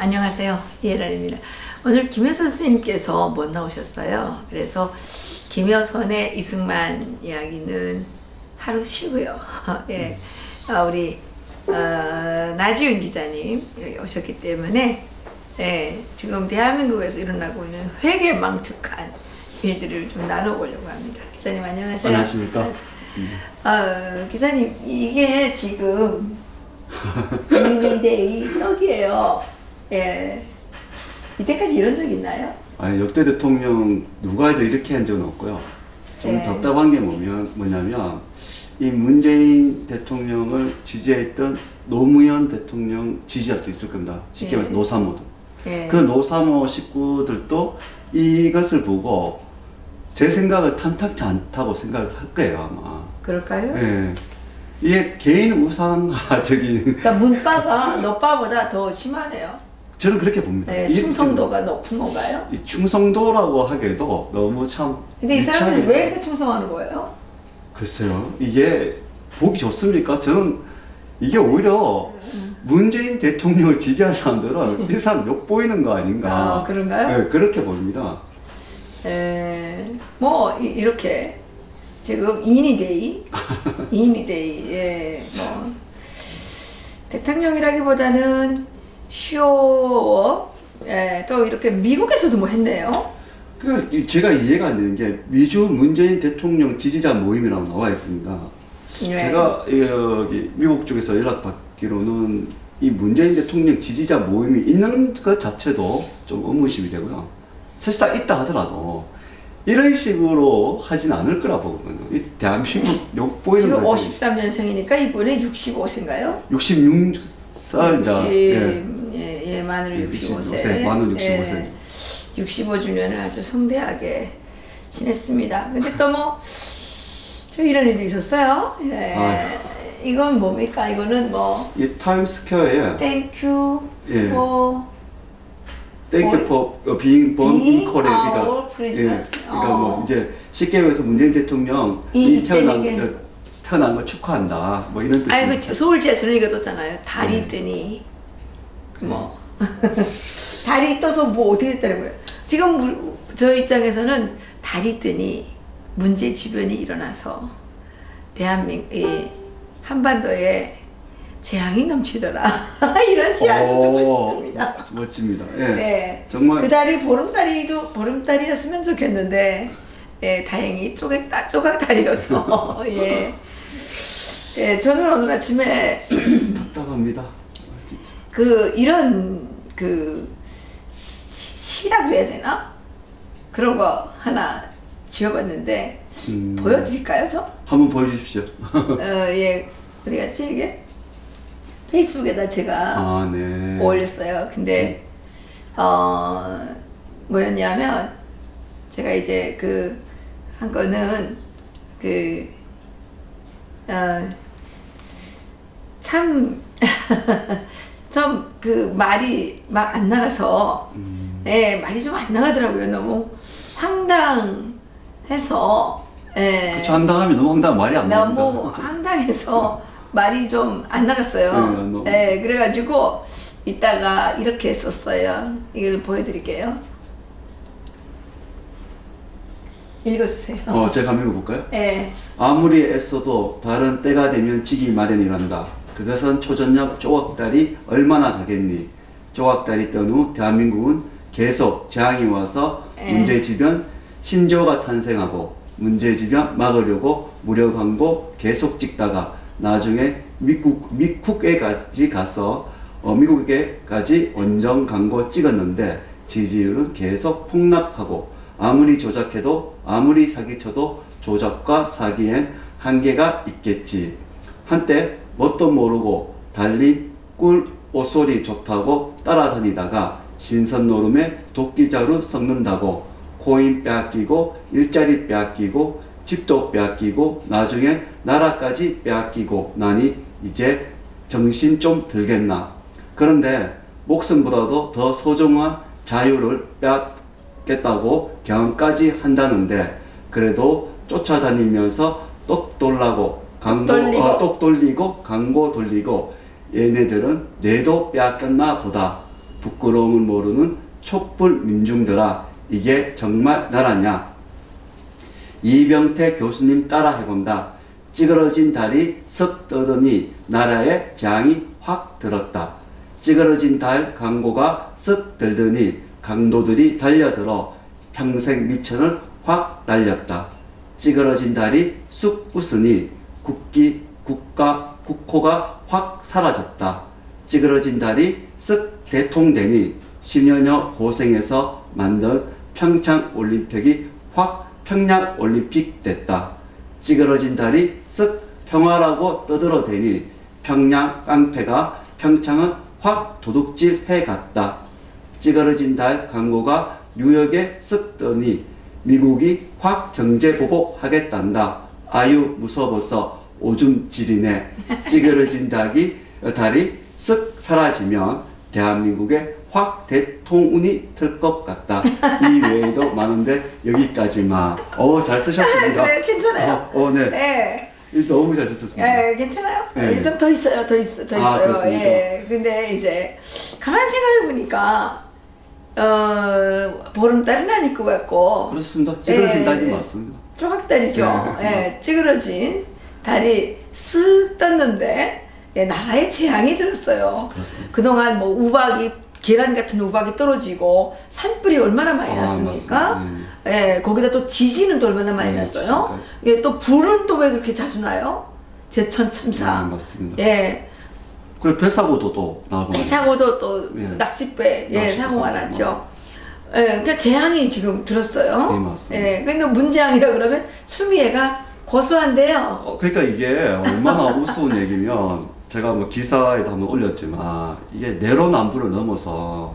안녕하세요. 이혜란입니다. 오늘 김효선 선생님께서 못 나오셨어요. 그래서 김효선의 이승만 이야기는 하루 쉬고요. 예, 우리 나지윤 기자님 여기 오셨기 때문에 예, 지금 대한민국에서 일어나고 있는 회계망측한 일들을 좀 나눠보려고 합니다. 기자님 안녕하세요. 안녕하십니까? 기자님 이게 지금 이데이 떡이에요. 예. 이때까지 이런 적 있나요? 아니, 역대 대통령 누가 해도 이렇게 한 적은 없고요. 좀 네. 답답한 게 뭐냐면 이 문재인 대통령을 지지했던 노무현 대통령 지지자도 있을 겁니다. 쉽게 말해서 노사모도. 그 노사모 식구들도 이것을 보고 제 생각은 탐탁지 않다고 생각을 할 거예요, 아마. 그럴까요? 예. 이게 개인 우상화적인. 그러니까 문바가 너바보다 더 심하네요. 저는 그렇게 봅니다. 네, 충성도가 높은 건가요? 이 충성도라고 하기에도 너무 참. 근데 이 사람들이 왜 이렇게 충성하는 거예요? 글쎄요. 이게 보기 좋습니까? 저는 이게 오히려 문재인 대통령을 지지하는 사람들은 이 사람 욕보이는 거 아닌가. 그런가요? 네, 그렇게 봅니다. 뭐 이렇게 지금 이니데이, 예, 뭐 대통령이라기보다는 쇼, 예, 또 이렇게 미국에서도 뭐 했네요. 그 제가 이해가 안 되는 게 미주 문재인 대통령 지지자 모임이라고 나와 있습니다. 네. 제가 여기 미국 쪽에서 연락받기로는 이 문재인 대통령 지지자 모임이 있는 것 자체도 좀 의문심이 되고요. 사실상 있다 하더라도 이런 식으로 하진 않을 거라 보거든요. 이 대한민국 욕보이는 지금 거지. 53년생이니까 이번에 65세인가요? 66살자. 예, 만으로 65세. 만으로 65세. 65주년을 아주 성대하게 지냈습니다. 근데 또 뭐 좀 이런 일도 있었어요. 예. 이건 뭡니까? 이거는 뭐 이 타임스퀘어에 Thank you for being born in Korea. our president. 그러니까 뭐 이제 쉽게 말해서 문재인 대통령이 태어난 거 축하한다. 뭐 이런 뜻입니다. 아이고 서울지하철은 이거 떴잖아요. 달이 뜨니 뭐 달이 떠서 뭐 어떻게 됐다는 거예요. 지금 저 입장에서는 달이 뜨니 문제 지변이 일어나서 대한민국 한반도에 재앙이 넘치더라. 이런 씨앗을 주고 싶습니다. 멋집니다. 예. 네. 정말 그 달이 보름달이었으면 좋겠는데, 예, 다행히 조각달이어서 예. 예, 저는 오늘 아침에 답답합니다. 진짜. 이런 시라고 해야 되나? 그런 거 하나 지어봤는데 보여드릴까요, 저? 한번 보여주십시오. 예, 어디 갔지 이게? 페이스북에다 제가 올렸어요. 근데 뭐였냐면 제가 이제 한 거는 참 좀 말이 막 안 나가서 예, 말이 좀 안 나가더라고요. 너무 황당해서 그쵸, 황당하면 너무 황당 말이 안 나옵니다. 너무 황당해서 말이 좀 안 나갔어요. 네, 그래가지고 이따가 이렇게 썼어요. 이걸 보여드릴게요. 읽어주세요. 제가 한번 읽어볼까요? 네. 아무리 애써도 다른 때가 되면 지기 마련이란다. 그것은 초저녁 조각달이 얼마나 가겠니? 조각달이 뜬 후 대한민국은 계속 재앙이 와서 문제지변 신조가 탄생하고 문제지변 막으려고 무력 광고 계속 찍다가 나중에 미국에까지 가서 미국에까지 원정 광고 찍었는데 지지율은 계속 폭락하고 아무리 조작해도 아무리 사기쳐도 조작과 사기엔 한계가 있겠지. 한때 뭣도 모르고 달린 꿀 옷소리 좋다고 따라다니다가 신선노름에 도끼자루 썩는다고 코인 빼앗기고 일자리 빼앗기고 집도 빼앗기고 나중엔 나라까지 빼앗기고 나니 이제 정신 좀 들겠나. 그런데 목숨보다도 더 소중한 자유를 빼앗겠다고 경험까지 한다는데 그래도 쫓아다니면서 똑 돌라고 똑 돌리고 광고 돌리고 얘네들은 뇌도 빼앗겼나 보다. 부끄러움을 모르는 촛불 민중들아, 이게 정말 나라냐. 이병태 교수님 따라 해본다. 찌그러진 달이 쓱 떠더니 나라에 재앙이 확 들었다. 찌그러진 달 광고가 쓱 들더니 강도들이 달려들어 평생 미천을 확 날렸다. 찌그러진 달이 쑥 웃으니 국호가 확 사라졌다. 찌그러진 달이 쓱 대통되니 10년여 고생해서 만든 평창올림픽이 확 평양올림픽 됐다. 찌그러진 달이 쓱 평화라고 떠들어대니 평양 깡패가 평창은 확 도둑질 해갔다. 찌그러진 달 광고가 뉴욕에 쓱 떠니 미국이 확 경제보복하겠단다. 아유 무서워서 오줌 지리네. 찌그러진 달이 쓱 사라지면 대한민국에 확 대통운이 틀 것 같다. 이 외에도 많은데 여기까지만. 잘 쓰셨습니다. 그래, 괜찮아요. 네. 네. 너무 잘 쓰셨습니다. 네, 괜찮아요. 네. 좀 더 있어요. 더 있어요. 그렇습니까? 예. 근데 이제 가만히 생각해 보니까 보름달은 아닐 것 같고. 그렇습니다. 찌그러진 달이 맞습니다. 조각달이죠. 네, 찌그러진 달이 쓱 떴는데 나라에 재앙이 들었어요. 그렇습니다. 그동안 뭐 우박이 계란 같은 우박이 떨어지고 산불이 얼마나 많이 났습니까? 거기다 또 지진은 또 얼마나 많이 났어요. 또 불은 또 왜 그렇게 자주 나요? 제천 참사. 맞습니다. 예. 그리고 배 사고도 또 나고. 배 사고도 또 낚싯배 사고가 났죠. 그러니까 재앙이 지금 들었어요. 네, 맞습니다. 근데 문재앙이라 그러면 추미애가 고소한대요. 그러니까 이게 얼마나 우스운 얘기면 제가 뭐 기사에도 한번 올렸지만 이게 내로남불을 넘어서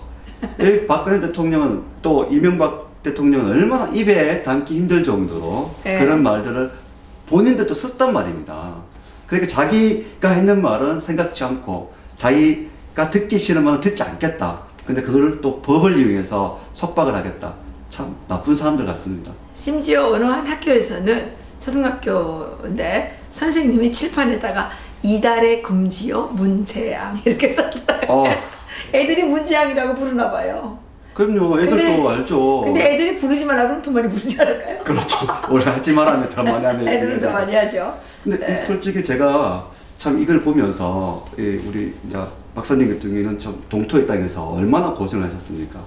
이 박근혜 대통령은 또 이명박 대통령은 얼마나 입에 담기 힘들 정도로 그런 말들을 본인들도 썼단 말입니다. 그러니까 자기가 했는 말은 생각지 않고 자기가 듣기 싫은 말은 듣지 않겠다. 근데 그거를 또 법을 이용해서 속박을 하겠다. 참 나쁜 사람들 같습니다. 심지어 어느 한 학교에서는 초등학교인데 선생님이 칠판에다가 이달의 금지요 문재앙 이렇게 썼더라고요. 애들이 문재앙이라고 부르나 봐요. 그럼요. 애들도 알죠. 근데 애들이 부르지 말라 그러면 더 많이 부르지 않을까요? 그렇죠. 원래 하지 말라면 더 많이 하는 애들은 더 많이 하죠. 근데 솔직히 제가 참 이걸 보면서 우리 이제 박사님 같은 경우에는 좀 동토의 땅에서 얼마나 고생을 하셨습니까?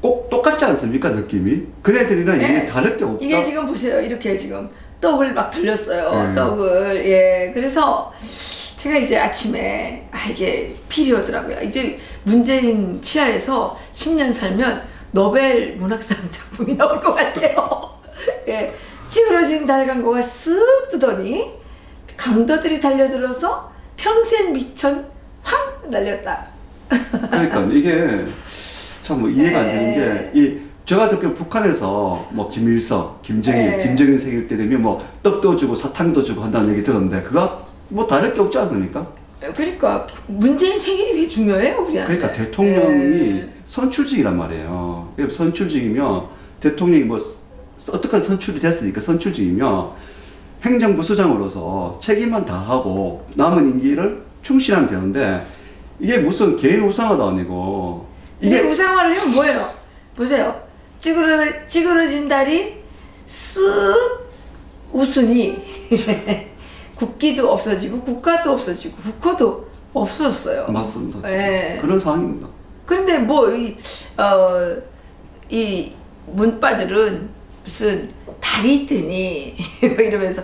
꼭 똑같지 않습니까? 느낌이? 그네들이랑 이게 다를 게 없다. 이게 지금 보세요. 이렇게 지금 떡을 막 돌렸어요. 떡을. 그래서 제가 이제 아침에 이게 필요하더라고요. 이제 문재인 치하에서 10년 살면 노벨 문학상 작품이 나올 것 같아요. 찌그러진 달 광고가 쓱 뜨더니 강도들이 달려들어서 평생 미천 확 날렸다. 그러니까 이게 참 뭐 이해가 안 되는 게 제가 듣기로 북한에서 뭐 김일성, 김정일 생일 때 되면 뭐 떡도 주고 사탕도 주고 한다는 얘기 들었는데 그거 뭐 다를 게 없지 않습니까? 그러니까 문재인 생일이 왜 중요해요 우리한테? 그러니까 대통령이 선출직이란 말이에요. 선출직이면 대통령이 뭐 어떻게 선출이 됐으니까 선출직이면 행정부 수장으로서 책임만 다하고 남은 임기를 충실하면 되는데 이게 무슨 개인 우상화도 아니고 이게 우상화를 하면 뭐예요? 보세요. 찌그러진 달이 쓱 웃으니 국기도 없어지고 국가도 없어지고 국호도 없어졌어요. 맞습니다. 그런 상황입니다. 그런데 뭐 이 문바들은 무슨 달이 뜨니 이러면서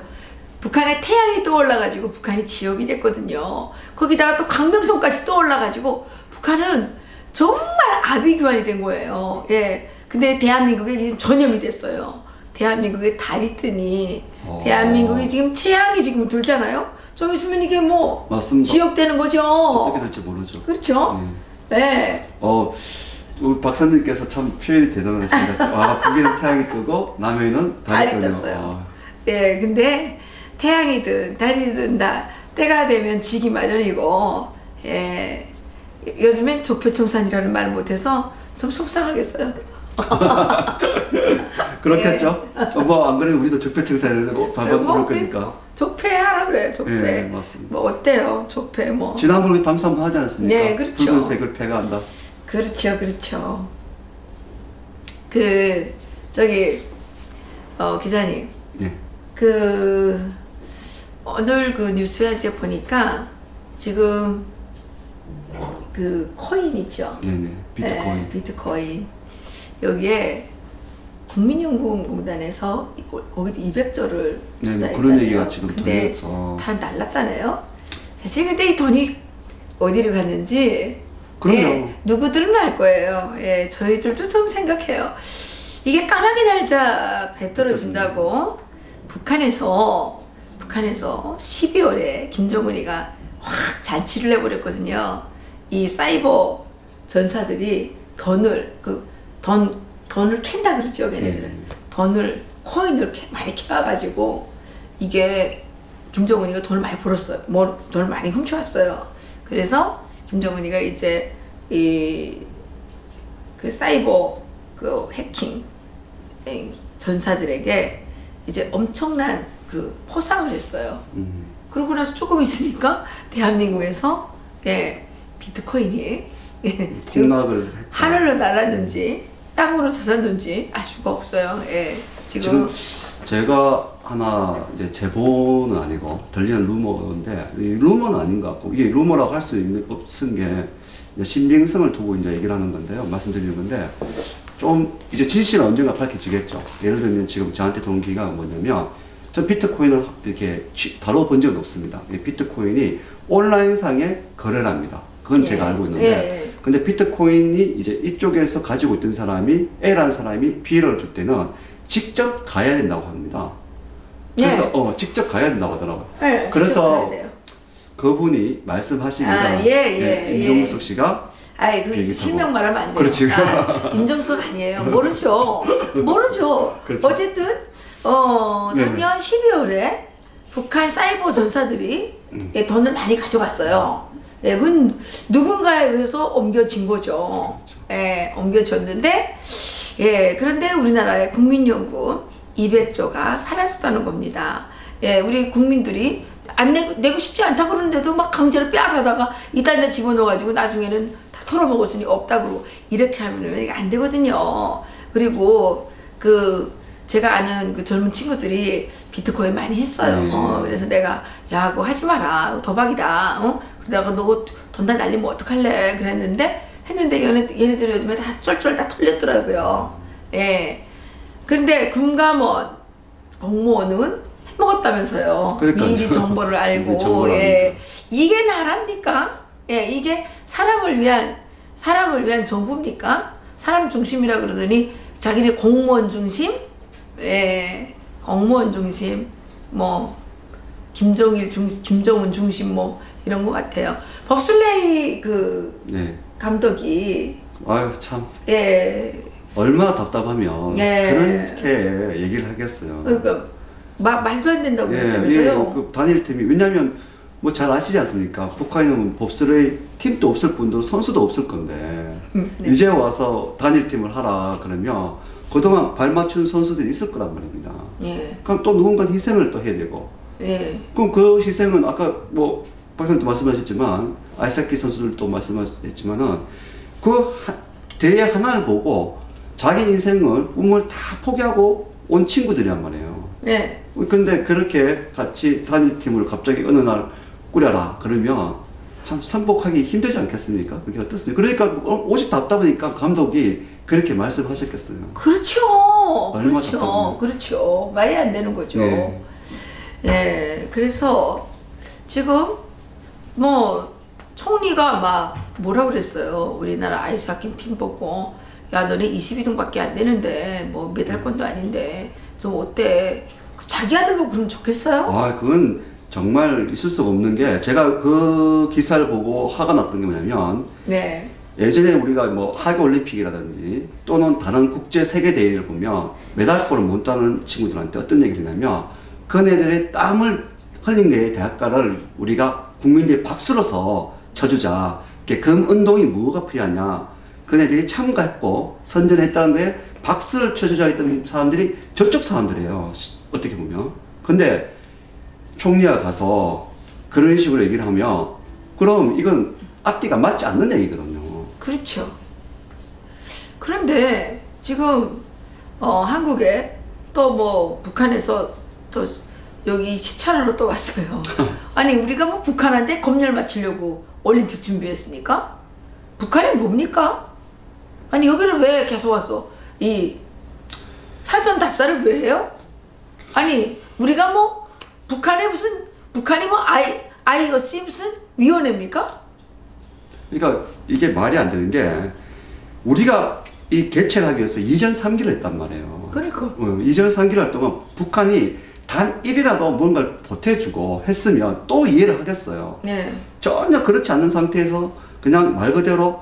북한에 태양이 떠올라가지고 북한이 지역이 됐거든요. 거기다가 또 강명성까지 떠올라가지고 북한은 정말 아비규환이 된 거예요. 근데 대한민국에 전염이 됐어요. 대한민국에 달이 뜨니 대한민국이 지금 최악이 지금 들잖아요. 좀 있으면 이게 뭐 맞습니다. 지역되는 거죠. 어떻게 될지 모르죠. 그렇죠. 네. 우리 박사님께서 참 표현이 대단하십니다. 북에는 태양이 뜨고 남해는 달이 떴어요. 근데 태양이든 달이든 다 때가 되면 지기 마련이고 요즘엔 조표청산이라는 말 못해서 좀 속상하겠어요. 그렇겠죠. 뭐 안 그래도 우리도 조폐청산을 반반 부를 거니까. 조폐하라 그래요. 조폐. 맞습니다. 뭐 어때요? 조폐 뭐. 지난번에 방송 한번 하지 않았습니까? 네, 그렇죠. 붉은색을 폐가한다. 그렇죠, 그렇죠. 그 저기 기자님, 네. 그 오늘 그 뉴스에 이제 보니까 지금 그 코인 있죠. 네네. 비트코인. 네, 비트코인 여기에 국민연금공단에서 거기도 200조를 네, 그런 얘기가 지금 들려서 다 날랐다네요. 사실 근데 이 돈이 어디로 갔는지 그럼요. 예, 누구들은 알 거예요. 예, 저희들도 좀 생각해요. 이게 까마귀 날자 배 떨어진다고 북한에서 12월에 김정은이가 확 잔치를 해버렸거든요. 이 사이버 전사들이 돈을 캔다 그러죠, 걔네들은. 코인을 많이 캐와가지고 이게 김정은이가 돈을 많이 벌었어요. 돈을 많이 훔쳐왔어요. 그래서 김정은이가 이제 그 사이버 그 해킹 전사들에게 이제 엄청난 그 포상을 했어요. 그러고 나서 조금 있으니까 대한민국에서 비트코인이 지금 하늘로 날았는지 땅으로 젖었는지 알 수가 없어요. 지금 제가 하나 이제 제보는 아니고 들리는 루머인데 이 루머는 아닌 것 같고 이게 루머라고 할 수 없은 게 신빙성을 두고 이제 얘기를 하는 건데요. 말씀드리는 건데 좀 이제 진실은 언젠가 밝혀지겠죠. 예를 들면 지금 저한테 동기가 뭐냐면 전 비트코인을 이렇게 다뤄본 적은 없습니다. 비트코인이 온라인상의 거래를 합니다. 그건 제가 알고 있는데 근데 비트코인이 이제 이쪽에서 가지고 있던 사람이 A라는 사람이 B를 줄 때는 직접 가야 된다고 합니다. 그래서 직접 가야 된다고 하더라고요. 그래서 그분이 말씀하시기가 임종석 씨가 그 실명 말하면 안 돼요. 그렇지. 임종석 아니에요. 모르죠. 그렇죠. 어쨌든 작년 12월에 북한 사이버 전사들이 돈을 많이 가져갔어요. 그건 누군가에 의해서 옮겨진 거죠. 옮겨졌는데 그런데 우리나라의 국민연금 200조가 사라졌다는 겁니다. 우리 국민들이 안 내고 싶지 않다 그러는데도 막 강제로 빼앗아다가 이딴 데 집어넣어가지고 나중에는 다 털어먹었으니 없다 그러고 이렇게 하면 이게 안 되거든요. 그리고 제가 아는 그 젊은 친구들이 비트코인 많이 했어요. 그래서 내가 야 그거 하지 마라 도박이다. 그러다가 너 돈 다 날리면 어떡할래 했는데 얘네들 요즘에 다 쫄쫄 다 털렸더라고요. 근데 금감원 공무원은 해먹었다면서요. 그러니까요. 미리 정보를 알고. 이게 나랍니까? 이게 사람을 위한 정부입니까? 사람 중심이라 그러더니 자기네 공무원 중심? 공무원 중심, 김정은 중심 이런 것 같아요. 법술레이 감독이 아유 참 얼마나 답답하면 그렇게 얘기를 하겠어요. 그러니까 말도 안 된다고 그랬다면서요? 그 단일팀이 왜냐하면 잘 아시지 않습니까? 북한에는 법술레이 팀도 없을 뿐더러 선수도 없을 건데 이제 와서 단일팀을 하라 그러면 그동안 발 맞춘 선수들이 있을 거란 말입니다. 그럼 또 누군가 희생을 또 해야 되고 그럼 그 희생은 아까 박사님도 말씀하셨지만 아이스하키 선수들도 말씀하셨지만은 그 대회 하나를 보고 자기 인생을 꿈을 다 포기하고 온 친구들이란 말이에요. 근데 그렇게 같이 단일팀으로 갑자기 어느 날 꾸려라 그러면 참 선복하기 힘들지 않겠습니까? 그게 어떻습니까? 그러니까 오직 답답하니까 감독이 그렇게 말씀하셨겠어요. 그렇죠. 얼마나 그렇죠. 말이 안 되는 거죠. 그래서 지금 총리가 뭐라 그랬어요. 우리나라 아이스하키 팀 보고 야 너네 22등밖에 안 되는데 메달권도 아닌데 좀 어때? 자기 아들 보고 그러면 좋겠어요? 그건 정말 있을 수가 없는 게 제가 그 기사를 보고 화가 났던 게 뭐냐면 예전에 우리가 하계올림픽이라든지 또는 다른 국제 세계 대회를 보면 메달권을 못 따는 친구들한테 어떤 얘기를 했냐면 그네들의 땀을 흘린 게 대학가를 우리가 국민들이 박수로서 쳐주자. 금 운동이 뭐가 필요하냐. 그네들이 참가했고 선전했다는 거에 박수를 쳐주자 했던 사람들이 저쪽 사람들이에요. 어떻게 보면. 근데 총리가 가서 그런 식으로 얘기를 하면 그럼 이건 앞뒤가 맞지 않는 얘기거든요. 그렇죠. 그런데 지금 한국에 또 뭐 북한에서 또 여기 시찰하러 또 왔어요. 아니 우리가 뭐 북한한테 검열 맞추려고 올림픽 준비했습니까? 북한이 뭡니까? 아니 여기를 왜 계속 와서 이 사전 답사를 왜 해요? 아니 우리가 뭐 북한에 무슨 북한이 뭐 IOC 무슨 위원회입니까? 그러니까 이게 말이 안 되는 게 우리가 이 개최를 하기 위해서 이전 3기를 했단 말이에요. 그러니까. 이전 3기를 할 동안 북한이 단 1이라도 뭔가를 보태주고 했으면 또 이해를 하겠어요. 네. 전혀 그렇지 않는 상태에서 그냥 말 그대로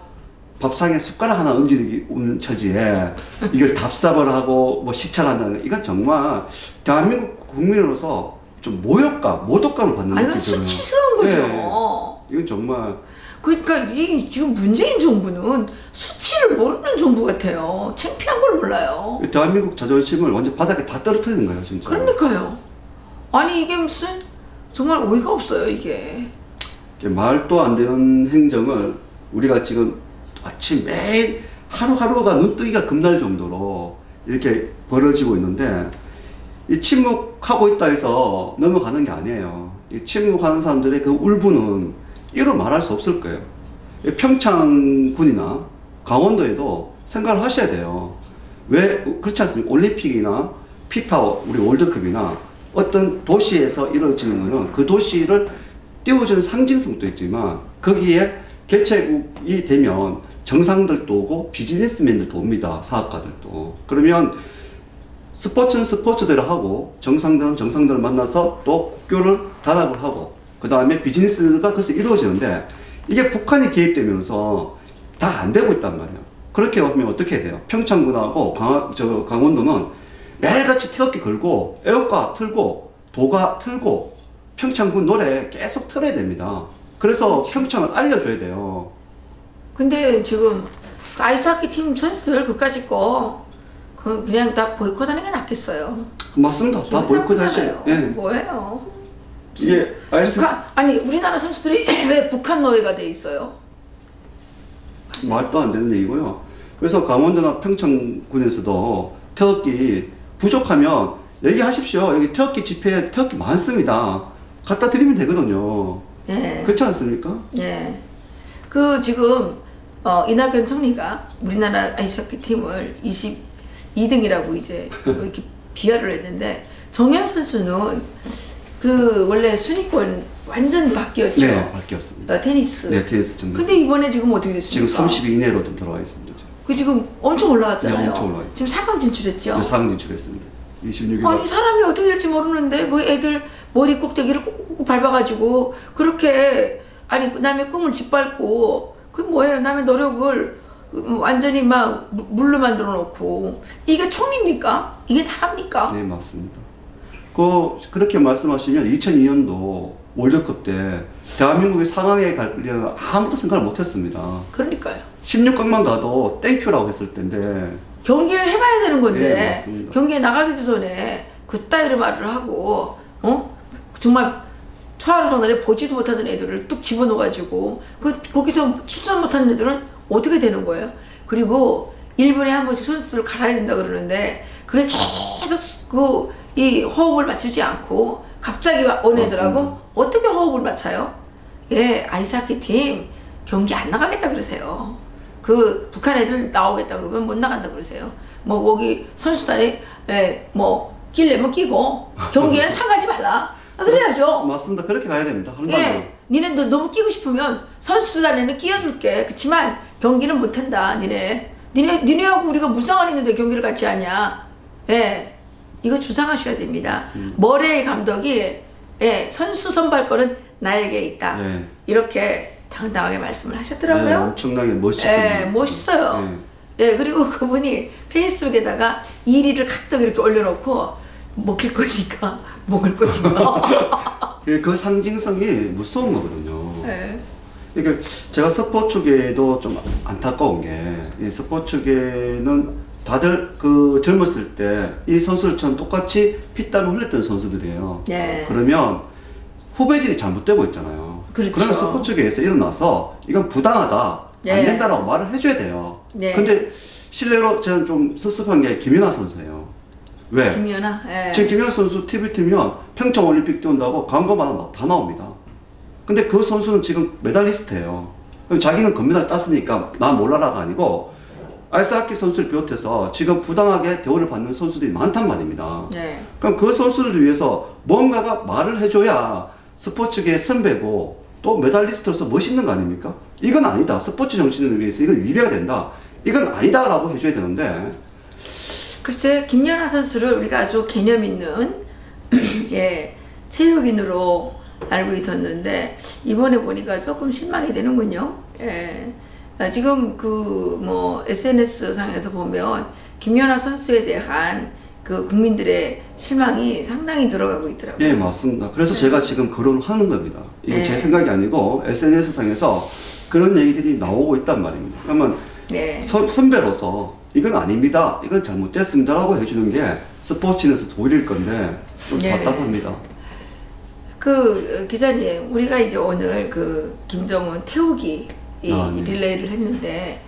밥상에 숟가락 하나 얹는 처지에 이걸 답sab을 하고 뭐 시찰한다는 이건 정말 대한민국 국민으로서 좀 모욕감을 받는 이건 수치스러운 거죠. 네. 이건 정말 그러니까 이 지금 문재인 정부는 수치를 모르는 정부 같아요. 창피한 걸 몰라요. 대한민국 자존심을 완전 바닥에 다 떨어뜨리는 거예요, 진짜. 그러니까요. 아니 이게 무슨 정말 어이가 없어요, 이게. 말도 안 되는 행정을 우리가 지금 마치 매일 하루하루가 눈뜨기가 겁날 정도로 이렇게 벌어지고 있는데 이 침묵하고 있다 해서 넘어가는 게 아니에요. 이 침묵하는 사람들의 그 울분은 이로 말할 수 없을 거예요. 평창군이나 강원도에도 생각을 하셔야 돼요. 왜 그렇지 않습니까? 올림픽이나 피파 우리 월드컵이나 어떤 도시에서 이루어지는 거는 그 도시를 띄워주는 상징성도 있지만 거기에 개최국이 되면 정상들도 오고 비즈니스맨들도 옵니다. 사업가들도. 그러면 스포츠는 스포츠대로 하고 정상들은 정상들을 만나서 또 국교를 단합을 하고 그 다음에 비즈니스가 그것이 이루어지는데 이게 북한이 개입되면서 다 안 되고 있단 말이에요. 그렇게 하면 어떻게 돼요? 평창군하고 강원도는 매일같이 태극기 걸고 애국가 틀고 도가 틀고 평창군 노래 계속 틀어야 됩니다. 그래서 평창을 알려줘야 돼요. 근데 지금 그 아이스하키 팀 선수들 그까짓 거 그냥 다 보이콧하는 게 낫겠어요. 맞습니다. 다 보이콧 하셔요. 예. 뭐예요? 이게 아니 우리나라 선수들이 왜 북한 노예가 돼 있어요? 말도 안 되는 얘기고요. 그래서 강원도나 평창군에서도 태극기 부족하면 얘기하십시오. 여기 태극기 집회에 태극기 많습니다. 갖다 드리면 되거든요. 네. 그렇지 않습니까? 네. 그 지금 이낙연 총리가 우리나라 아이스하키 팀을 22등이라고 이제 이렇게 비하를 했는데 정현 선수는 그 원래 순위권 완전 바뀌었죠. 네, 바뀌었습니다. 테니스. 네, 테니스 정도. 근데 이번에 지금 어떻게 됐습니까? 지금 30위 이내로 좀 들어와 있습니다. 그 지금 엄청 올라왔잖아요. 네, 엄청 올라왔죠. 지금 4강 진출했죠. 네, 4강 진출했습니다. 26위. 아니 사람이 어떻게 될지 모르는데 그 애들 머리 꼭대기를 꾹꾹꾹 밟아가지고 그렇게 아니 남의 꿈을 짓밟고 그 뭐예요? 남의 노력을 완전히 막 물로 만들어 놓고 이게 총리입니까? 이게 나랍니까? 네, 맞습니다. 그렇게 말씀하시면 2002년도 월드컵 때 대한민국이 4강에 가려면 아무도 생각을 못했습니다. 그러니까요. 16강만 가도 땡큐라고 했을 텐데 경기를 해봐야 되는 건데 네, 맞습니다. 경기에 나가기 전에 그따위로 말을 하고 정말 초하루 전날에 보지도 못하던 애들을 뚝 집어넣어가지고 거기서 출전 못하는 애들은 어떻게 되는 거예요? 그리고 1분에 한 번씩 선수들을 갈아야 된다 그러는데 그게 계속 이 호흡을 맞추지 않고 갑자기 온 애들하고 어떻게 호흡을 맞춰요? 예, 아이스하키 팀 경기 안 나가겠다 그러세요. 그 북한 애들 나오겠다 그러면 못 나간다 그러세요. 뭐 거기 선수단에 뭐 끼려면 끼고 경기에는 참가하지 말라. 그래야죠. 맞습니다. 그렇게 가야 됩니다. 예, 니네 너무 끼고 싶으면 선수단에는 끼워줄게. 그렇지만 경기는 못한다. 니네하고 우리가 무슨 상관이 있는데 경기를 같이 하냐. 예. 이거 주장하셔야 됩니다. 맞습니다. 머레이 감독이 선수 선발권은 나에게 있다. 네. 이렇게 당당하게 말씀을 하셨더라고요. 네, 엄청나게 멋있어요. 멋있어요. 네. 그리고 그분이 페이스북에다가 1위를 가득 이렇게 올려놓고 먹힐 것인가 먹을 것인가. 그 상징성이 무서운 거거든요. 네. 그러니까 제가 스포츠계도 좀 안타까운 게 스포츠계는 다들 그 젊었을 때 이 선수들처럼 똑같이 피땀을 흘렸던 선수들이에요. 네. 그러면 후배들이 잘못되고 있잖아요. 그렇죠. 그러면 스포츠계에서 일어나서 이건 부당하다, 네. 안 된다라고 말을 해줘야 돼요. 네. 근데 실례로 저는 좀 섭섭한 게 김연아 선수예요. 왜? 김연아? 예. 지금 김연아 선수 TV 틀면 평창 올림픽 뛰어온다고 광고만 다 나옵니다. 근데 그 선수는 지금 메달리스트예요. 그럼 자기는 금메달 땄으니까 나 몰라라가 아니고 아이스하키 선수를 비롯해서 지금 부당하게 대우를 받는 선수들이 많단 말입니다. 네. 그럼 그 선수를 위해서 뭔가가 말을 해줘야 스포츠계의 선배고 또 메달리스트로서 멋있는 거 아닙니까? 이건 아니다. 스포츠 정신을 위해서 이건 위배가 된다. 이건 아니다라고 해줘야 되는데. 글쎄 김연아 선수를 우리가 아주 개념 있는 예, 체육인으로 알고 있었는데 이번에 보니까 조금 실망이 되는군요. 예. 지금 그 뭐 SNS 상에서 보면 김연아 선수에 대한 그 국민들의 실망이 상당히 들어가고 있더라고요. 예, 맞습니다. 그래서 네. 제가 지금 거론을 하는 겁니다. 이게 네. 제 생각이 아니고 SNS 상에서 그런 얘기들이 나오고 있단 말입니다. 그러면 네. 선배로서 이건 아닙니다. 이건 잘못됐습니다라고 해주는 게 스포츠인에서 도일일 건데 좀 네. 답답합니다. 그 기자님, 우리가 이제 오늘 그 김정은 태우기 이 네. 릴레이를 했는데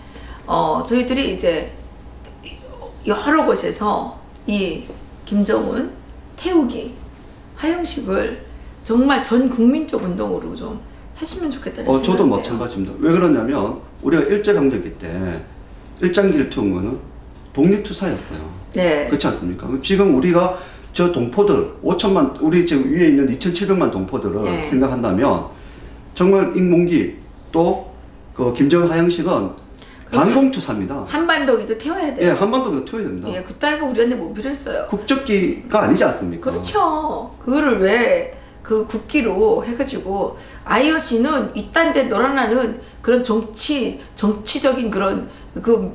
저희들이 이제 여러 곳에서 이 김정은 태우기 하영식을 정말 전 국민적 운동으로 좀 했으면 좋겠다는 생각이 저도 들어요. 마찬가지입니다. 왜 그러냐면 우리가 일제강점기 때 일장기를 태운 거는 독립투사였어요. 네. 그렇지 않습니까? 지금 우리가 저 동포들 5천만 우리 지금 위에 있는 2,700만 동포들을 네. 생각한다면 정말 인문기 또 그 김정은 하영식은 반공투사입니다. 한반도기도 태워야 돼요. 예, 한반도도 태워야 됩니다. 예, 그따위가 우리한테 못 필요했어요. 국적기가 아니지 않습니까? 그렇죠. 그거를 왜 그 국기로 해가지고 IOC는 이딴 데 놀아나는 그런 정치적인 그런 그런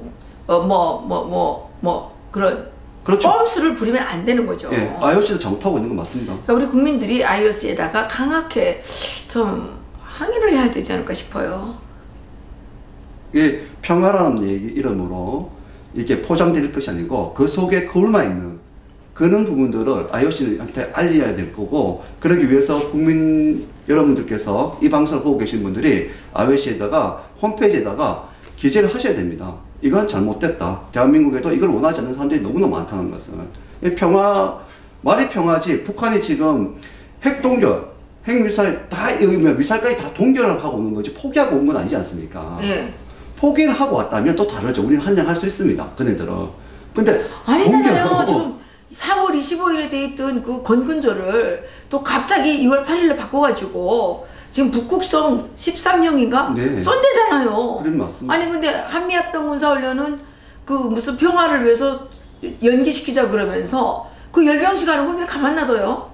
그렇죠. 꼼수를 부리면 안 되는 거죠. 예, IOC도 잘못하고 있는 건 맞습니다. 그래서 우리 국민들이 IOC에다가 강하게 좀 항의를 해야 되지 않을까 싶어요. 이게 평화라는 얘기 이름으로 이렇게 포장될 것이 아니고 그 속에 거울만 있는 그런 부분들을 IOC한테 알려야 될 거고 그러기 위해서 국민 여러분들께서 이 방송을 보고 계신 분들이 IOC에다가 홈페이지에다가 기재를 하셔야 됩니다. 이건 잘못됐다. 대한민국에도 이걸 원하지 않는 사람들이 너무나 많다는 것을. 말이 평화지 북한이 지금 핵동결, 핵미사일 다 여기 미사일까지 다 동결을 하고 오는 거지 포기하고 온 건 아니지 않습니까? 예. 포기를 하고 왔다면 또 다르죠. 우리는 한양할 수 있습니다. 그네들은. 근데 아니잖아요. 동결하고 지금 4월 25일에 돼 있던 그 건군절을 또 갑자기 2월 8일로 바꿔가지고 지금 북극성 13형인가? 네. 쏜대잖아요. 그럼 맞습니다. 아니 근데 한미합동 군사훈련은 그 무슨 평화를 위해서 연기시키자 그러면서 그 열병식 하는 걸 왜 가만 놔둬요?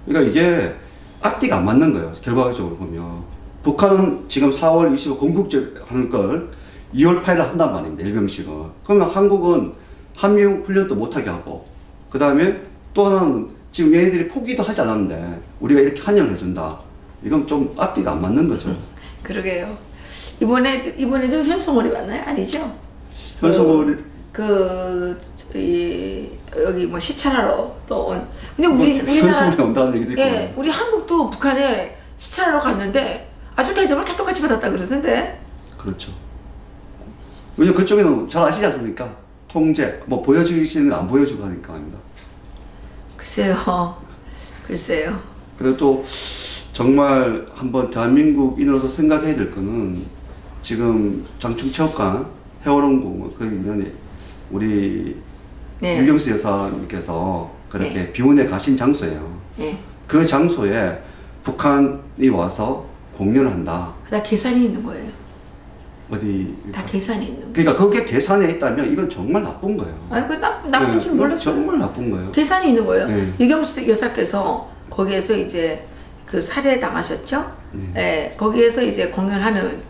그러니까 이게 앞뒤가 안 맞는 거예요. 결과적으로 보면. 북한은 지금 4월 25일 건국절 하는 걸 2월 8일 한단 말입니다. 일병식을. 그러면 한국은 한미훈 훈련도 못하게 하고 그 다음에 또 하나는 지금 얘네들이 포기도 하지 않았는데 우리가 이렇게 환영을 해준다. 이건 좀 앞뒤가 안 맞는 거죠. 그러게요. 이번에도 현송월이 왔나요? 아니죠? 현송월이 여기 뭐 시찰하러 또 온. 근데 우리나라 현송월이 온다는 얘기도 있고. 예, 우리 한국도 북한에 시찰하러 갔는데 아주 대접을 다 똑같이 받았다 그러던데. 그렇죠. 왜냐면 그쪽에는 잘 아시지 않습니까? 통제, 뭐 보여주시는 건 안 보여주고 하니까 합니다. 글쎄요. 그래도 정말 한번 대한민국인으로서 생각해야 될 거는 지금 장충체육관 해월원공 그 인연이 우리 네. 유경수 여사님께서 그렇게 네. 비운에 가신 장소예요. 예. 그 장소에 북한이 와서 공연을 한다. 다 계산이 있는 거예요. 어디? 다 계산이 있는 거예요. 그러니까 그게 계산에 있다면 이건 정말 나쁜 거예요. 아니 그 나쁜 줄 몰랐어요. 정말 나쁜 거예요. 계산이 있는 거예요. 네. 유경수 여사께서 거기에서 이제 그 살해 당하셨죠. 네. 예, 거기에서 이제 공연하는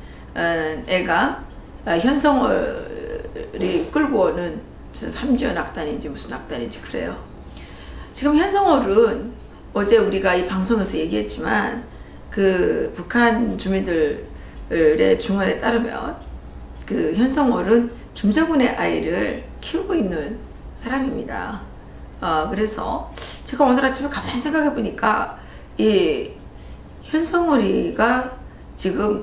애가 현성월이 끌고 오는 무슨 삼지연 악단인지 무슨 악단인지 그래요. 지금 현성월은 어제 우리가 이 방송에서 얘기했지만 그 북한 주민들의 증언에 따르면 그 현성월은 김정은의 아이를 키우고 있는 사람입니다. 그래서 제가 오늘 아침에 가만히 생각해 보니까 이 현성월이가 지금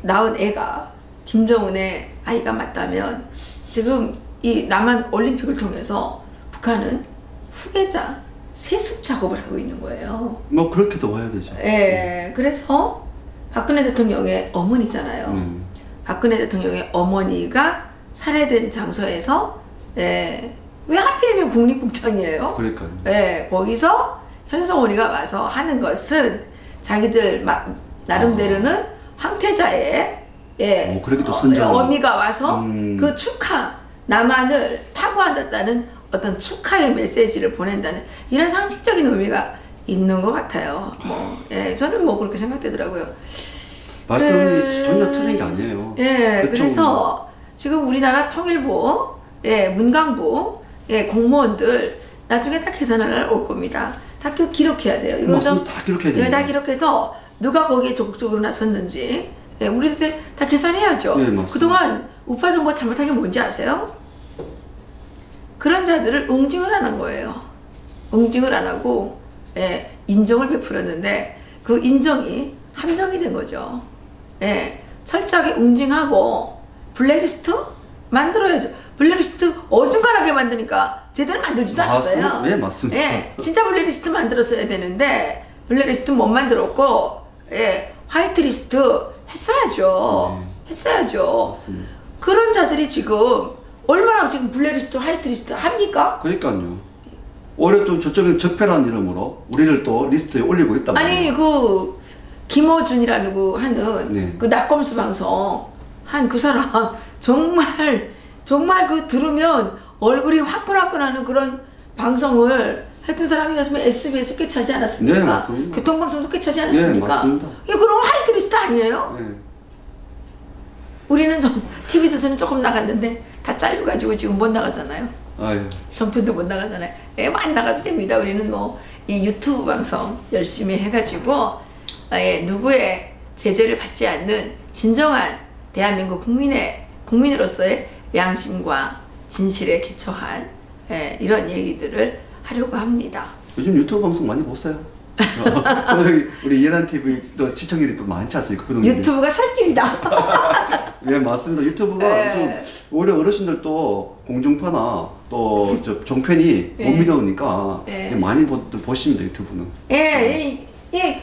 낳은 애가 김정은의 아이가 맞다면 지금 이 남한 올림픽을 통해서 북한은 후계자 세습 작업을 하고 있는 거예요. 뭐 그렇게도 봐야 되죠. 예, 그래서 박근혜 대통령의 어머니잖아요. 박근혜 대통령의 어머니가 살해된 장소에서 왜 하필이면 국립극장이에요? 그러니까요. 거기서 현성원이가 와서 하는 것은 자기들 나름대로는 황태자의 그렇게 또 선전. 어미가 와서 그 축하 남한을 타고앉았다는 어떤 축하의 메시지를 보낸다는 이런 상징적인 의미가 있는 것 같아요. 저는 그렇게 생각되더라고요. 말씀이 전혀 틀린 게 아니에요. 그래서 지금 우리나라 통일부, 문광부, 공무원들 나중에 다 계산할 올 겁니다. 다 기록해야 돼요. 이거 맞습니다. 다 기록해야 돼요. 다 기록해서 누가 거기에 적극적으로 나섰는지 우리도 이제 다 계산해야죠. 그동안 우파 정부가 잘못한 게 뭔지 아세요? 그런 자들을 응징을 안 한 거예요. 응징을 안 하고 인정을 베풀었는데 그 인정이 함정이 된 거죠. 철저하게 응징하고 블랙리스트 만들어야죠. 블랙리스트 어중간하게 만드니까 제대로 만들지도 않았어요. 네, 맞습니다. 진짜 블랙리스트 만들었어야 되는데 블랙리스트 못 만들었고 화이트리스트 했어야죠. 했어야죠. 맞습니다. 그런 자들이 지금 얼마나 지금 블랙리스트, 화이트리스트 합니까? 그러니까요. 올해 또 저쪽에 적폐라는 이름으로 우리를 또 리스트에 올리고 있단 말이에요. 아니 김어준이라는 하는 그 낙검수 방송 한 그 사람 정말 그 들으면 얼굴이 화끈화끈하는 그런 방송을 했던 사람이 요즘 SBS 꽤 차지 않았습니까? 네, 맞습니다. 교통방송도 꽤 차지 않았습니까? 네, 맞습니다. 이게 그럼 화이트리스트 아니에요? 우리는 좀 TV에서는 조금 나갔는데 다 잘려가지고 지금 못 나가잖아요. 전편도 못 나가잖아요. 안 나가도 됩니다. 우리는 이 유튜브 방송 열심히 해가지고 누구의 제재를 받지 않는 진정한 대한민국 국민으로서의 양심과 진실에 기초한 이런 얘기들을 하려고 합니다. 요즘 유튜브 방송 많이 보세요. 우리 예란 TV도 시청률이 또 많지 않습니까? 유튜브가 살 길이다. 네, 맞습니다. 유튜브가 좀 오히려 어르신들도 공중파나 또 종편이 못 믿어오니까 많이 보십니다. 유튜브는.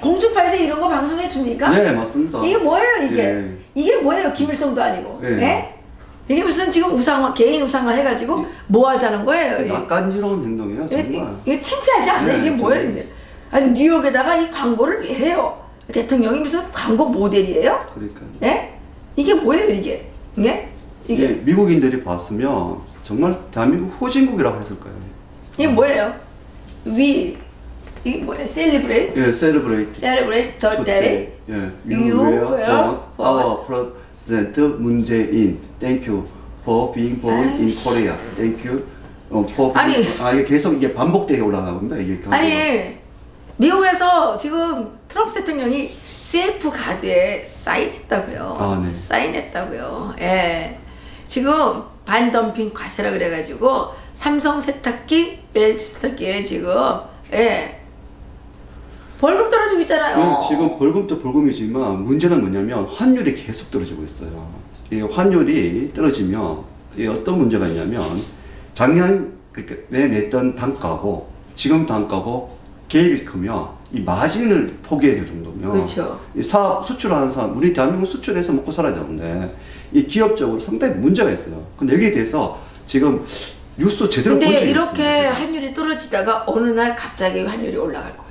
공중파에서 이런 거 방송해 줍니까? 네, 맞습니다. 이게 뭐예요, 이게? 이게 뭐예요? 김일성도 아니고. 이게 무슨 지금 개인 우상화 해가지고 뭐 하자는 거예요? 낯간지러운 행동이에요, 정말. 이게 창피하지 않아요? 이게 뭐예요, 이게? 아니, 뉴욕에다가 이 광고를 왜 해요? 대통령이 무슨 광고 모델이에요? 그러니까요. 이게 뭐예요, 이게? 이게? 미국인들이 봤으면 정말 대한민국 후진국이라고 했을 거예요. 이게 뭐예요? 이게 뭐예요? Celebrate? Celebrate. Celebrate the day. You were our President 문재인. Thank you for being born in Korea. Thank you. 이게 계속 이게 반복되게 올라갑니다. 이게 아니, 미국에서 지금 트럼프 대통령이 세이프 가드에 사인했다고요. 사인했다고요. 지금 반덤핑 과세라 그래가지고 삼성 세탁기, LG 세탁기에 지금 벌금 떨어지고 있잖아요. 지금 벌금도 벌금이지만 문제는 뭐냐면 환율이 계속 떨어지고 있어요. 이 환율이 떨어지면 어떤 문제가 있냐면 작년 냈던 단가고 지금 단가고 갭이 크면 이 마진을 포기해야 될 정도면 그렇죠. 이 사업 수출하는 사람 우리 대한민국 수출해서 먹고 살아야 되는데 이 기업적으로 상당히 문제가 있어요. 근데 여기에 대해서 지금 뉴스 제대로 본 적이 없어요. 근데 이렇게 환율이 떨어지다가 어느 날 갑자기 환율이 올라갈 거예요.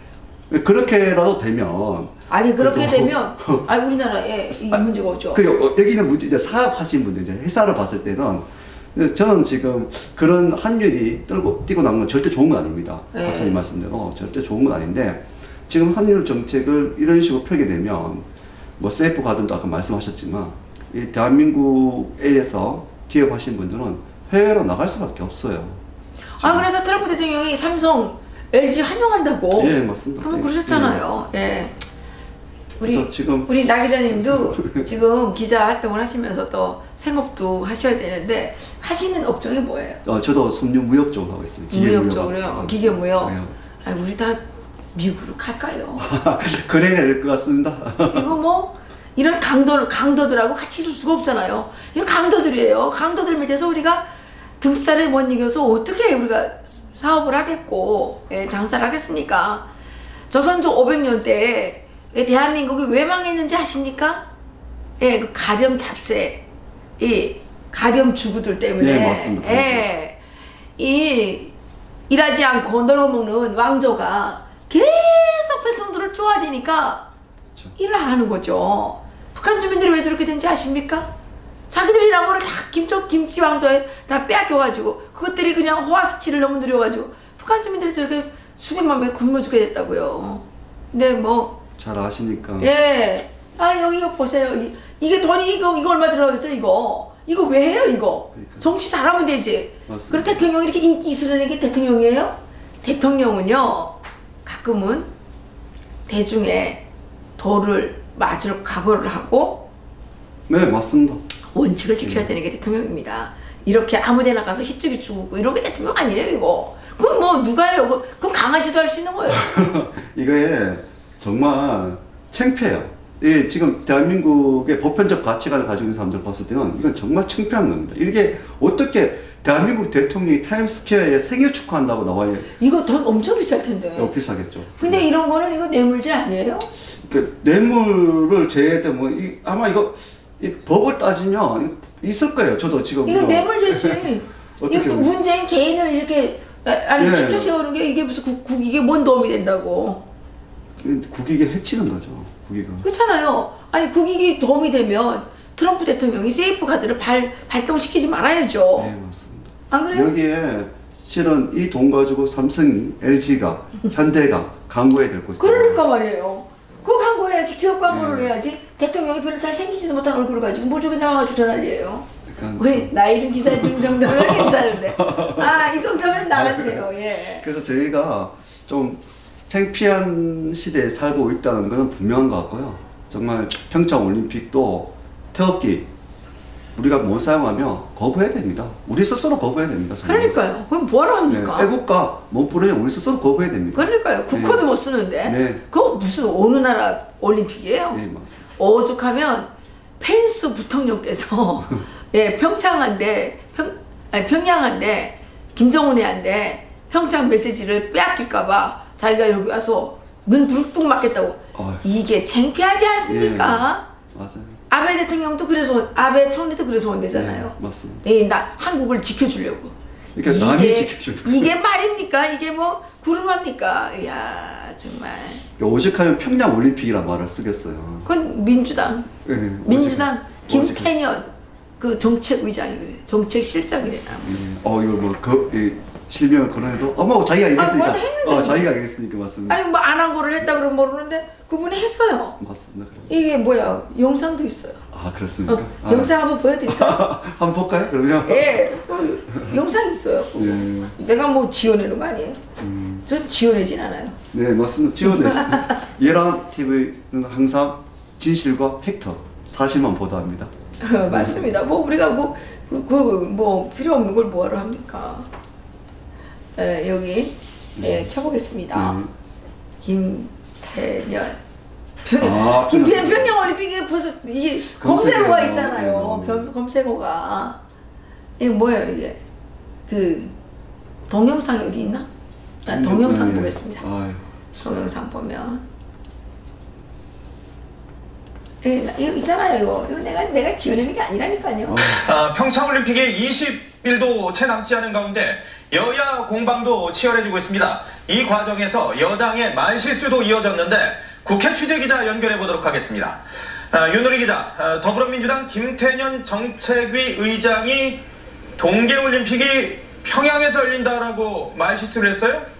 그렇게라도 되면 그렇게 되면 우리나라에 이 문제가 오죠. 여기는 문제 이제 사업하시는 분들 이제 회사를 봤을 때는 저는 지금 그런 환율이 뛰고 나는 건 절대 좋은 건 아닙니다. 박사님 말씀대로 절대 좋은 건 아닌데 지금 환율 정책을 이런 식으로 펴게 되면 세이프 가든도 아까 말씀하셨지만 이 대한민국에서 기업하시는 분들은 해외로 나갈 수밖에 없어요. 그래서 트럼프 대통령이 삼성, LG 환영한다고. 맞습니다. 그럼 그러셨잖아요. 우리 나 기자님도 지금 기자 활동을 하시면서 또 생업도 하셔야 되는데 하시는 업종이 뭐예요? 저도 섬유 무역 쪽으로 하고 있습니다. 무역 쪽으로요? 기계무역. 우리 다 미국으로 갈까요? 그래야 될 것 같습니다. 이거 이런 강도들하고 같이 있을 수가 없잖아요. 이거 강도들이에요. 강도들 밑에서 우리가 등살에 못 이겨서 어떻게 우리가 사업을 하겠고 예, 장사를 하겠습니까? 조선조 500년 때 대한민국이 왜 망했는지 아십니까? 예, 그 가렴 잡세, 이 가렴 주구들 때문에. 네, 맞습니다. 예, 일하지 않고 널어먹는 왕조가 계속 백성들을 쪼아대니까 그렇죠. 일을 안 하는 거죠. 북한 주민들이 왜 저렇게 된지 아십니까? 자기들이 일한 거를 다 김치 왕조에 다 빼앗겨가지고 그것들이 그냥 호화사치를 너무 누려가지고 북한 주민들이 저렇게 수백만 명이 굶어 죽게 됐다고요. 근데 뭐 잘 아시니까. 예, 아 여기 이거 보세요. 이게 돈이 이거 얼마 들어가겠어요? 이거 왜 해요 이거? 그러니까. 정치 잘하면 되지. 맞습니다. 그리고 대통령이 이렇게 인기 있으려는 게 대통령이에요? 대통령은요 가끔은 대중의 도를 맞을 각오를 하고 네, 맞습니다. 원칙을 지켜야 되는 게 대통령입니다. 이렇게 아무데나 가서 희죽이 죽고 이런 게 대통령 아니에요 이거. 그럼 뭐 누가 해요? 그럼 강아지도 할 수 있는 거예요. 이게 정말 창피해요. 이 지금 대한민국의 보편적 가치관을 가지고 있는 사람들 봤을 때는 이건 정말 창피한 겁니다. 이게 어떻게 대한민국 대통령이 타임스퀘어에 생일 축하한다고 나와요? 이거 돈 엄청 비쌀 텐데. 비싸겠죠. 근데 이런 거는 이거 뇌물죄 아니에요? 그 뇌물을 제외되면 아마 이거 법을 따지면 있을 거예요. 저도 지금 이거 뇌물죄지. 어떻게 이거 문재인 개인을 이렇게 아니 예. 시켜 세우는 게 이게 무슨 이게 뭔 도움이 된다고? 국익에 해치는 거죠. 국익은. 그렇잖아요. 아니 국익이 도움이 되면 트럼프 대통령이 세이프 카드를 발동시키지 말아야죠. 네, 맞습니다. 안 그래요? 여기에 실은 이 돈 가지고 삼성이, LG가, 현대가 광고에 들고 있어요. 그러니까 말이에요. 그거 광고해야지. 기업 광고를 네. 해야지. 대통령이 별로 잘 생기지도 못한 얼굴을 가지고 뭘 저기 나와가지고 저 난리예요. 그러니까 우리 나이든 기사님 정도면 괜찮은데. 아, 이 정도면 나간대요. 예. 그래서 저희가 좀 창피한 시대에 살고 있다는 것은 분명한 것 같고요. 정말 평창 올림픽도 태극기 우리가 못 사용하면 거부해야 됩니다. 우리 스스로 거부해야 됩니다. 정말. 그러니까요. 그럼 뭐하러 합니까? 네, 애국가 못 부르면 우리 스스로 거부해야 됩니다. 그러니까요. 국호도 네. 못 쓰는데. 네. 그거 무슨 어느 나라 올림픽이에요? 네, 맞습니다. 오죽하면 펜스 부통령께서 예, 평양한데 김정은이 한데 평창 메시지를 빼앗길까봐 자기가 여기 와서 눈 부릅뜨고 맞겠다고. 어휴. 이게 창피하지 않습니까? 예, 맞아요. 아베 대통령도 그래서 아베 총리도 그래서 온대잖아요. 네, 맞습니다. 예, 나 한국을 지켜주려고. 그러니까 남이 지켜주는 이게 말입니까? 이게 뭐 구름합니까? 이야 정말. 오직하면 평양 올림픽이란 말을 쓰겠어요. 그건 민주당. 네, 민주당 오직하면. 김태년 그 정책의장이 그래. 정책실장이래 나. 이거 뭐 실명 그런해도 자기가 얘기했으니까. 그건 했는데. 자기가 얘기했으니까 맞습니다. 아니 뭐 안 한 거를 했다 그러면 모르는데 그분이 했어요. 맞습니다. 그럼. 이게 뭐야 영상도 있어요. 아 그렇습니까? 영상 한번 보여드릴까? 한번 볼까요? 그러면. 예, 영상 있어요. 예. 내가 뭐 지어내는 거 아니에요? 전 지어내진 않아요. 네 맞습니다. 지원되십니다. 예랑 TV는 항상 진실과 팩트, 사실만 보도합니다. 맞습니다. 뭐 우리가 뭐 필요 없는 걸 뭐하러 합니까? 예, 여기 쳐보겠습니다. 김태년 김태년 평양 올림픽에 벌써 이게 검색어가 있잖아요. 검색어가 이게 뭐예요 이게 그 동영상 여기 있나? 동영상 보겠습니다. 아유, 동영상 보면 이거 있잖아요. 이거 내가 지어내는 게 아니라니까요. 평창올림픽에 20일도 채 남지 않은 가운데 여야 공방도 치열해지고 있습니다. 이 과정에서 여당의 말실수도 이어졌는데 국회 취재기자 연결해 보도록 하겠습니다. 윤우리 기자, 더불어민주당 김태년 정책위 의장이 동계올림픽이 평양에서 열린다라고 말실수를 했어요?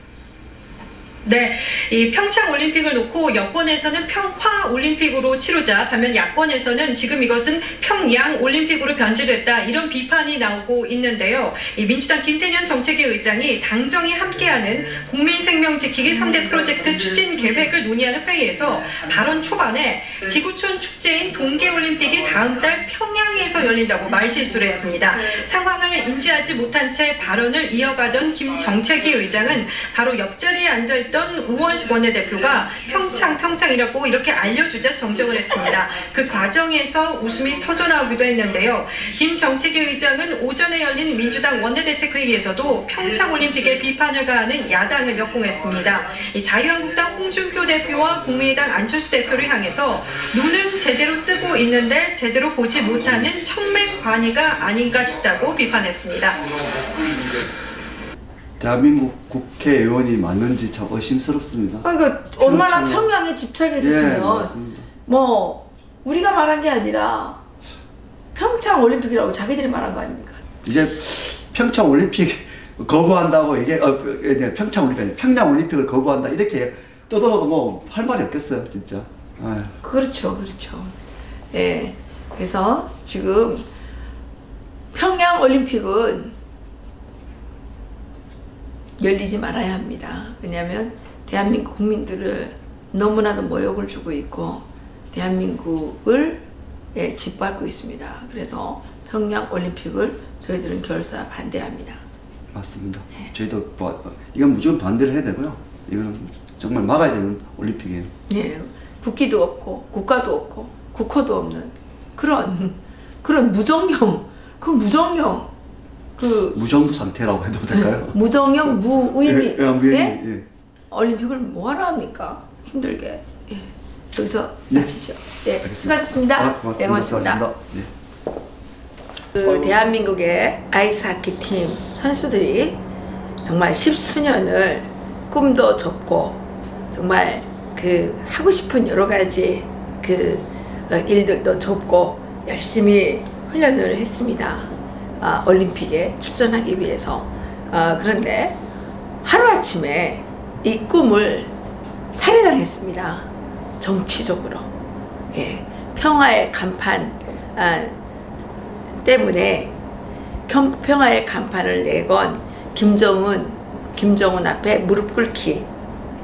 네, 이 평창 올림픽을 놓고 여권에서는 평화 올림픽으로 치르자, 반면 야권에서는 지금 이것은 평양 올림픽으로 변질됐다, 이런 비판이 나오고 있는데요. 이 민주당 김태년 정책위 의장이 당정이 함께하는 국민 생명 지키기 3대 프로젝트 추진 계획을 논의하는 회의에서 발언 초반에 지구촌 축제인 동계올림픽이 다음 달 평양에서 열린다고 말실수를 했습니다. 상황을 인지하지 못한 채 발언을 이어가던 김정책위 의장은 바로 옆자리에 앉아있던 우원식 원내대표가 평창이라고 이렇게 알려주자 정정을 했습니다. 그 과정에서 웃음이 터져나오기도 했는데요. 김정책위 의장은 오전에 열린 민주당 원내대책회의에서도 평창올림픽에 비판을 가하는 야당을 역공했습니다. 이 자유한국당 홍준표 대표와 국민의당 안철수 대표를 향해서 눈은 제대로 뜨고 있는데 제대로 보지 못하는 청맹관이가 아닌가 싶다고 비판했습니다. 대한민국 국회의원이 맞는지 참 의심스럽습니다. 그러니까 얼마나 평양에 집착해 있으면 맞습니다. 뭐 우리가 말한 게 아니라 평창 올림픽이라고 자기들이 말한 거 아닙니까? 이제 평창 올림픽 거부한다고 이게 이제 평양 올림픽을 거부한다 이렇게 떠들어도 뭐 할 말이 없겠어요, 진짜. 아유. 그렇죠. 예. 그래서 지금 평양 올림픽은 열리지 말아야 합니다. 왜냐하면 대한민국 국민들을 너무나도 모욕을 주고 있고 대한민국을 짓밟고 있습니다. 그래서 평양 올림픽을 저희들은 결사 반대합니다. 맞습니다. 네. 저희도 이건 무조건 반대를 해야 되고요. 이건 정말 막아야 되는 올림픽이에요. 네, 국기도 없고 국가도 없고 국호도 없는 그런 무정형 무정부 상태라고 해도 될까요? 무정형 무의미 예? 올림픽을 뭐하러 합니까? 힘들게. 예. 여기서 네. 마치죠. 예, 알겠습니다. 수고하셨습니다. 고맙습니다. 네, 고맙습니다. 네. 그 대한민국의 아이스하키 팀 선수들이 정말 10수년을 꿈도 접고 정말 그 하고 싶은 여러 가지 그 일들도 접고 열심히 훈련을 했습니다. 올림픽에 출전하기 위해서. 그런데 하루아침에 이 꿈을 살해당했습니다. 정치적으로. 예, 평화의 간판 때문에 평화의 간판을 내건 김정은 앞에 무릎 꿇기에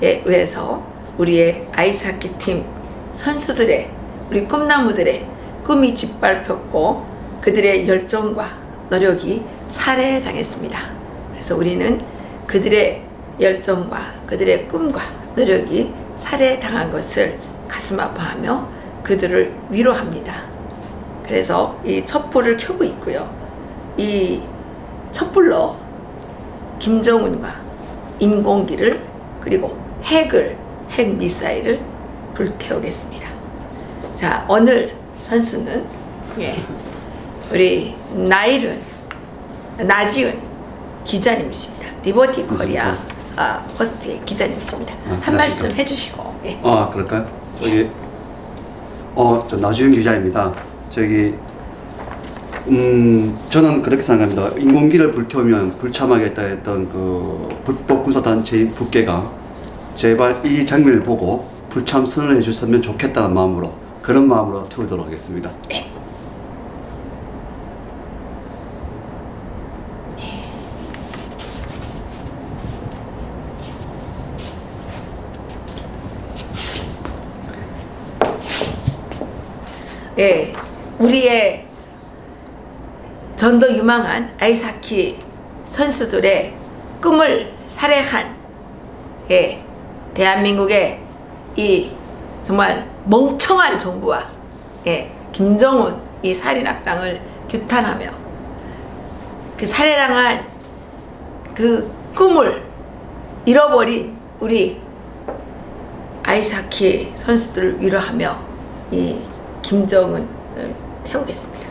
의해서 우리의 아이스하키 팀 선수들의 우리 꿈나무들의 꿈이 짓밟혔고 그들의 열정과 노력이 살해당했습니다. 그래서 우리는 그들의 열정과 그들의 꿈과 노력이 살해당한 것을 가슴 아파하며 그들을 위로합니다. 그래서 이 촛불을 켜고 있고요. 이 촛불로 김정은과 인공기를 그리고 핵 미사일을 불태우겠습니다. 자, 오늘 선수는 우리 나지은 기자님이십니다. 리버티 코리아 호스트의 기자님이십니다. 한 말씀 해주시고. 예. 그럴까요? 저기 저 나지은 기자입니다. 저는 그렇게 생각합니다. 인공기를 불태우면 불참하겠다 했던 그 불법 군사단체인 북계가 제발 이 장면을 보고 불참 선언을 해줬으면 좋겠다는 마음으로 그런 마음으로 틀도록 하겠습니다. 예, 우리의 전도 유망한 아이스하키 선수들의 꿈을 살해한 대한민국의 이 정말 멍청한 정부와 김정은 이 살인악당을 규탄하며 그 살해당한 그 꿈을 잃어버린 우리 아이스하키 선수들을 위로하며 이 김정은을 태우겠습니다.